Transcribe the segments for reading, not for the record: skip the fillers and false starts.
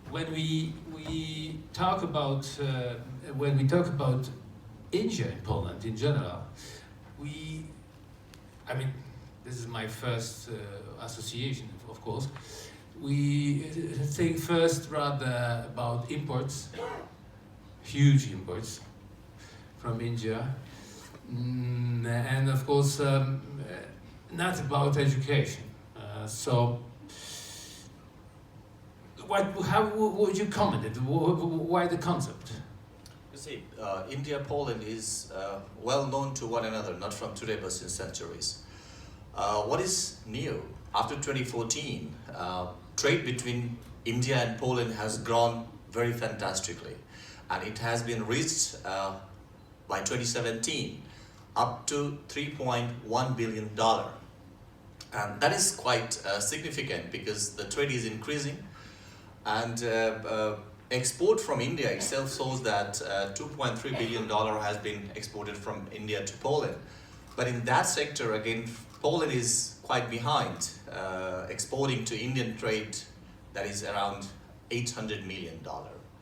when we talk about India in Poland in general, I mean, this is my first association, of course. We think first rather about imports, huge imports from India, and of course not about education. So, how would you comment it? Why the concept? You see, India, Poland is well known to one another, not from today but since centuries. What is new? After 2014, trade between India and Poland has grown very fantastically, and it has been reached by 2017 up to $3.1 billion. And that is quite significant because the trade is increasing, and export from India itself shows that $2.3 billion has been exported from India to Poland. But in that sector, again, Poland is quite behind, exporting to Indian trade that is around $800 million.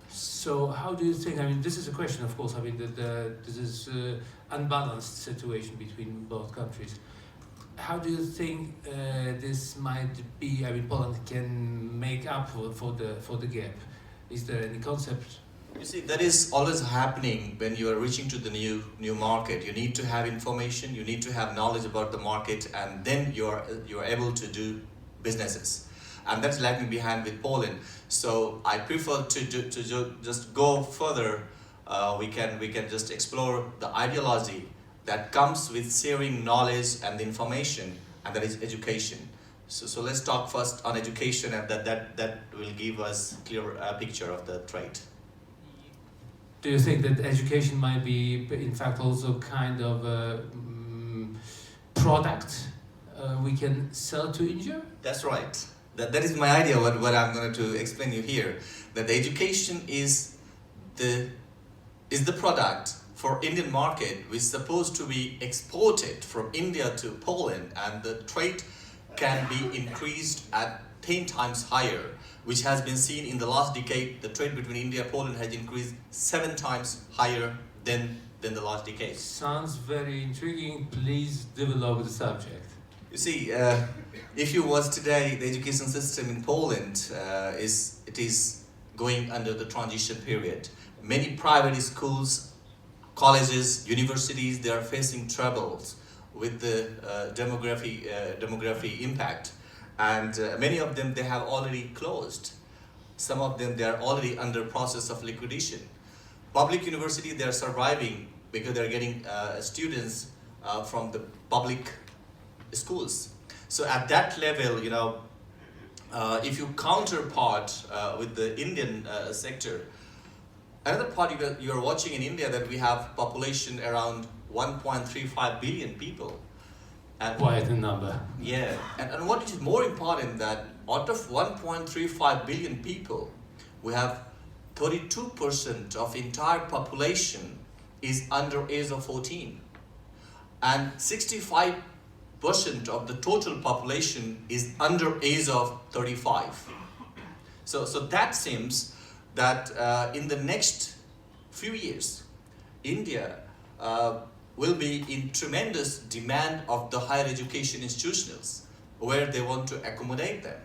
So how do you think, I mean, this is a question, of course, I mean, this is unbalanced situation between both countries. How do you think this might be, I mean, Poland can make up for the gap? Is there any concept? You see, that is always happening when you are reaching to the new market. You need to have information, you need to have knowledge about the market, and then you are able to do businesses. And that's lagging behind with Poland. So I prefer to just go further. We can just explore the ideology that comes with sharing knowledge and information, and that is education. So let's talk first on education, and that will give us clear picture of the trade. Do you think that education might be, in fact, also kind of a product we can sell to India? That's right. That is my idea, what I'm going to explain you here. That the education is the product for Indian market, which is supposed to be exported from India to Poland, and the trade can be increased at 10 times higher, which has been seen in the last decade. The trade between India and Poland has increased 7 times higher than the last decade. Sounds very intriguing. Please develop the subject. You see, if you watch today, the education system in Poland is going under the transition period. Many private schools, colleges, universities, they are facing troubles with the demography impact, and many of them, they have already closed. Some of them, they are already under process of liquidation. Public university, they are surviving because they are getting students from the public schools. So at that level, you know, if you counterpart with the Indian sector, another part you are watching in India, that we have population around 1.35 billion people. And quite a number. Yeah, and what is more important, that out of 1.35 billion people, we have 32% of entire population is under age of 14, and 65% of the total population is under age of 35. So that seems that in the next few years, India will be in tremendous demand of the higher education institutions where they want to accommodate them.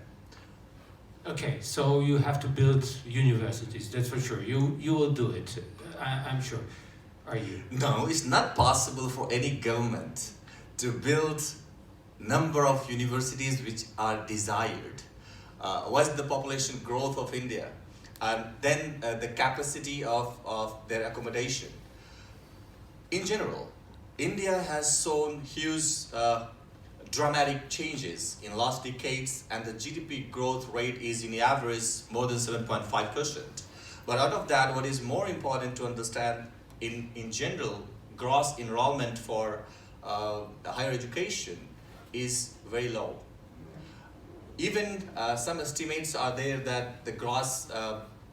Okay, so you have to build universities, that's for sure. You will do it, I'm sure. Are you? No, it's not possible for any government to build number of universities which are desired. What's the population growth of India? And then the capacity of their accommodation. In general, India has shown huge dramatic changes in last decades, and the GDP growth rate is in average more than 7.5%. But out of that, what is more important to understand, in general, gross enrollment for higher education is very low. Even some estimates are there that the gross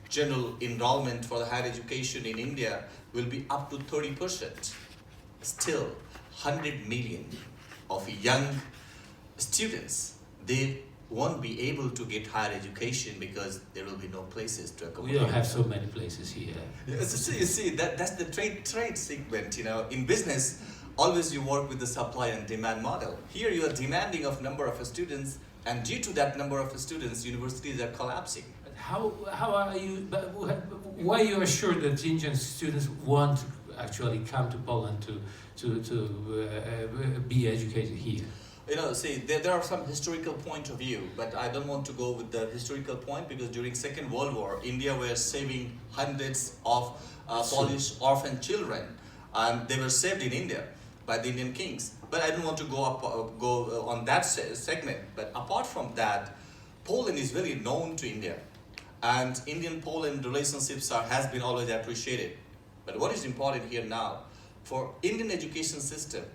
general enrollment for the higher education in India will be up to 30%. Still, 100 million of young students, they won't be able to get higher education because there will be no places to accommodate. We don't have so many places here. Yeah, so you see, that's the trade segment. In business, always you work with the supply and demand model. Here you are demanding of number of students, and due to that number of students, universities are collapsing. How are you? But why you are sure that Indian students want to actually come to Poland to be educated here? See, there are some historical point of view, but I don't want to go with the historical point because during Second World War, India were saving hundreds of Polish orphan children, and they were saved in India by the Indian kings. But I don't want to go on that segment. But apart from that, Poland is very known to India, and Indian-Poland relationships has been always appreciated. But what is important here now, for Indian education system,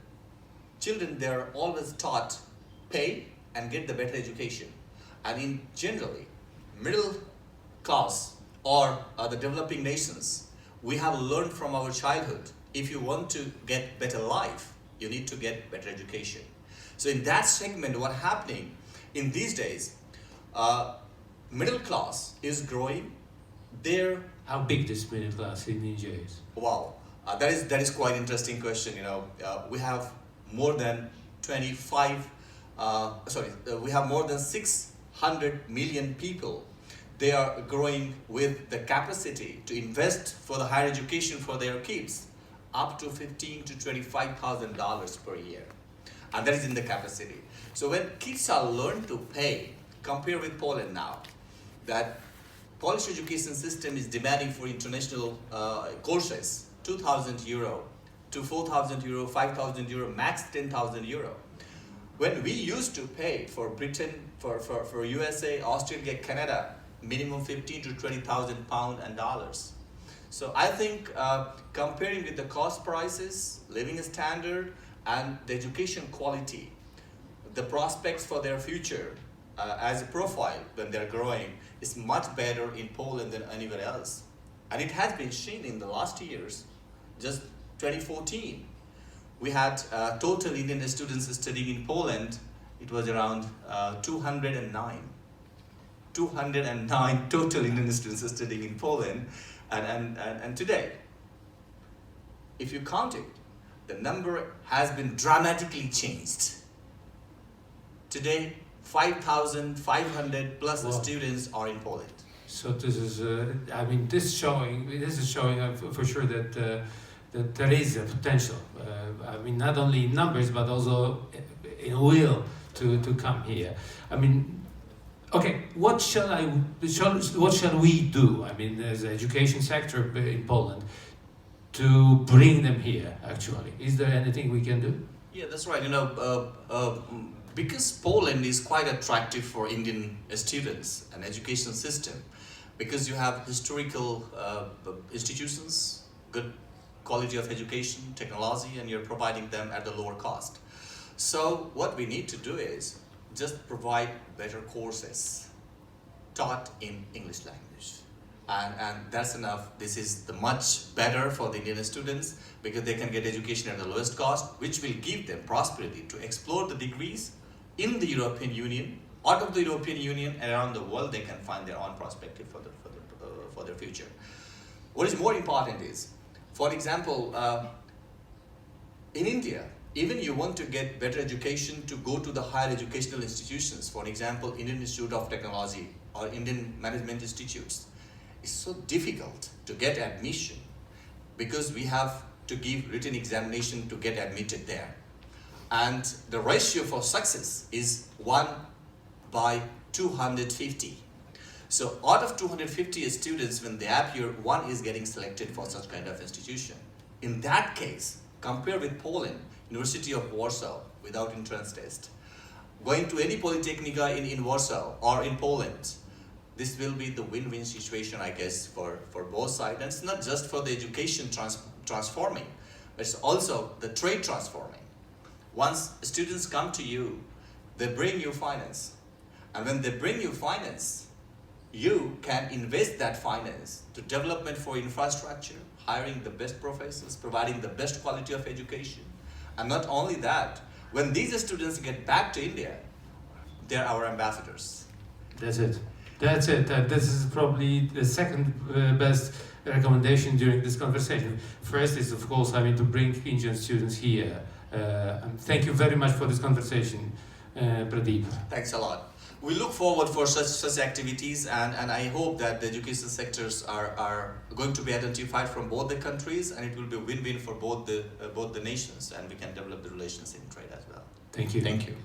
children, they are always taught pay and get the better education. And in generally, middle class or the developing nations, we have learned from our childhood, if you want to get better life, you need to get better education. So in that segment, what's happening in these days, middle class is growing. How big this middle class in India is? Wow, that is quite interesting question. We have more than we have more than 600 million people. They are growing with the capacity to invest for the higher education for their kids up to $15,000 to $25,000 per year, and that is in the capacity. So when kids are learned to pay, compare with Poland now, that Polish education system is demanding for international courses 2,000 euro to 4,000 euro, 5,000 euro, max 10,000 euro. When we used to pay for Britain, for USA, Australia, Canada, minimum 15 to 20,000 pounds and dollars. So I think comparing with the cost prices, living standard, and the education quality, the prospects for their future as a profile when they're growing is much better in Poland than anywhere else. And it has been seen in the last years. Just 2014, we had total Indian students studying in Poland. It was around 209. 209 total Indian students studying in Poland. And today, if you count it, the number has been dramatically changed. Today, 5,500 plus students are in Poland. So this is, this is showing for sure that that there is a potential. Not only in numbers but also in will to come here. Okay, what shall we do? As an education sector in Poland, to bring them here? Actually, is there anything we can do? Yeah, that's right. Because Poland is quite attractive for Indian students and education system, because you have historical institutions, good quality of education, technology, and you're providing them at a lower cost. So what we need to do is just provide better courses taught in English language. And that's enough. This is the much better for the Indian students because they can get education at the lowest cost, which will give them prosperity to explore the degrees in the European Union, out of the European Union, and around the world. They can find their own perspective for their future. What is more important is, for example, in India, even you want to get better education to go to the higher educational institutions, for example, Indian Institute of Technology or Indian Management Institutes, it's so difficult to get admission because we have to give written examination to get admitted there. And the ratio for success is 1 by 250. So out of 250 students, when they appear, 1 is getting selected for such kind of institution. In that case, compare with Poland, University of Warsaw, without entrance test. Going to any Polytechnica in Warsaw or in Poland, this will be the win-win situation, I guess, for both sides. And it's not just for the education transforming, but it's also the trade transforming. Once students come to you, they bring you finance. And when they bring you finance, you can invest that finance to development for infrastructure, hiring the best professors, providing the best quality of education. And not only that, when these students get back to India, they're our ambassadors. That's it. That's it. This is probably the second best recommendation during this conversation. First is, of course, to bring Indian students here. And thank you very much for this conversation, Pradeep. Thanks a lot. We look forward for such activities, and I hope that the education sectors are going to be identified from both the countries, and it will be a win-win for both the nations, and we can develop the relations in trade as well. Thank you. Thank you.